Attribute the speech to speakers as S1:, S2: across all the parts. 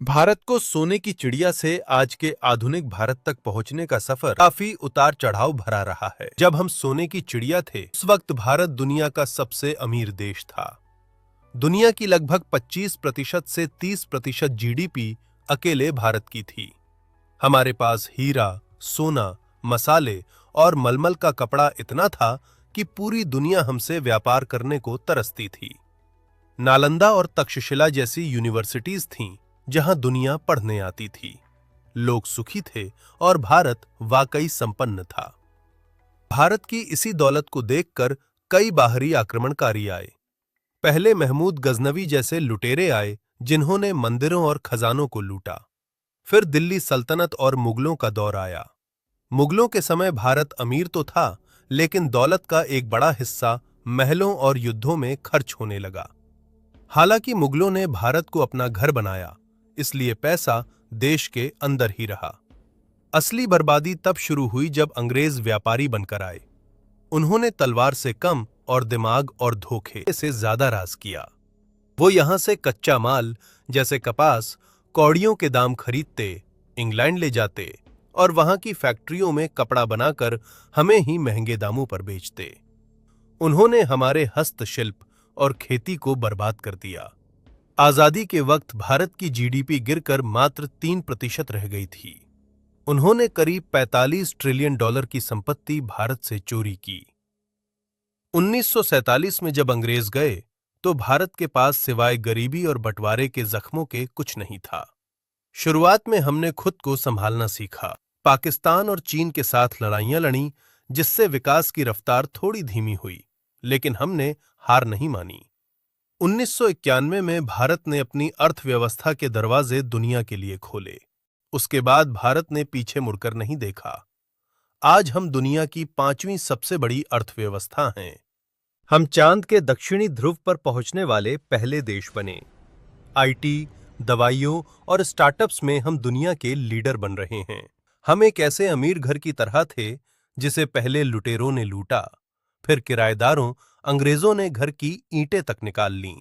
S1: भारत को सोने की चिड़िया से आज के आधुनिक भारत तक पहुंचने का सफर काफी उतार चढ़ाव भरा रहा है। जब हम सोने की चिड़िया थे, उस वक्त भारत दुनिया का सबसे अमीर देश था। दुनिया की लगभग 25% से 30% जीडीपी अकेले भारत की थी। हमारे पास हीरा, सोना, मसाले और मलमल का कपड़ा इतना था कि पूरी दुनिया हमसे व्यापार करने को तरसती थी। नालंदा और तक्षशिला जैसी यूनिवर्सिटीज थीं, जहां दुनिया पढ़ने आती थी। लोग सुखी थे और भारत वाकई संपन्न था। भारत की इसी दौलत को देखकर कई बाहरी आक्रमणकारी आए। पहले महमूद गजनवी जैसे लुटेरे आए, जिन्होंने मंदिरों और खजानों को लूटा। फिर दिल्ली सल्तनत और मुगलों का दौर आया। मुगलों के समय भारत अमीर तो था, लेकिन दौलत का एक बड़ा हिस्सा महलों और युद्धों में खर्च होने लगा। हालांकि मुगलों ने भारत को अपना घर बनाया, इसलिए पैसा देश के अंदर ही रहा। असली बर्बादी तब शुरू हुई जब अंग्रेज व्यापारी बनकर आए। उन्होंने तलवार से कम और दिमाग और धोखे से ज्यादा राज किया। वो यहां से कच्चा माल जैसे कपास, कौड़ियों के दाम खरीदते, इंग्लैंड ले जाते और वहां की फैक्ट्रियों में कपड़ा बनाकर हमें ही महंगे दामों पर बेचते। उन्होंने हमारे हस्तशिल्प और खेती को बर्बाद कर दिया। आजादी के वक्त भारत की जीडीपी गिरकर मात्र 3% रह गई थी। उन्होंने करीब 45 ट्रिलियन डॉलर की संपत्ति भारत से चोरी की। 1947 में जब अंग्रेज गए, तो भारत के पास सिवाय गरीबी और बंटवारे के जख्मों के कुछ नहीं था। शुरुआत में हमने खुद को संभालना सीखा। पाकिस्तान और चीन के साथ लड़ाइयां लड़ी, जिससे विकास की रफ्तार थोड़ी धीमी हुई, लेकिन हमने हार नहीं मानी। 1991 में भारत ने अपनी अर्थव्यवस्था के दरवाजे दुनिया के लिए खोले। उसके बाद भारत ने पीछे मुड़कर नहीं देखा। आज हम दुनिया की 5वीं सबसे बड़ी अर्थव्यवस्था हैं। हम चांद के दक्षिणी ध्रुव पर पहुंचने वाले पहले देश बने। आईटी, दवाइयों और स्टार्टअप्स में हम दुनिया के लीडर बन रहे हैं। हम एक ऐसे अमीर घर की तरह थे, जिसे पहले लुटेरों ने लूटा, फिर किराएदारों, अंग्रेजों ने घर की ईंटें तक निकाल लीं।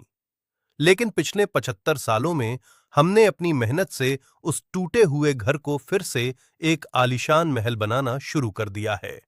S1: लेकिन पिछले 75 सालों में हमने अपनी मेहनत से उस टूटे हुए घर को फिर से एक आलीशान महल बनाना शुरू कर दिया है।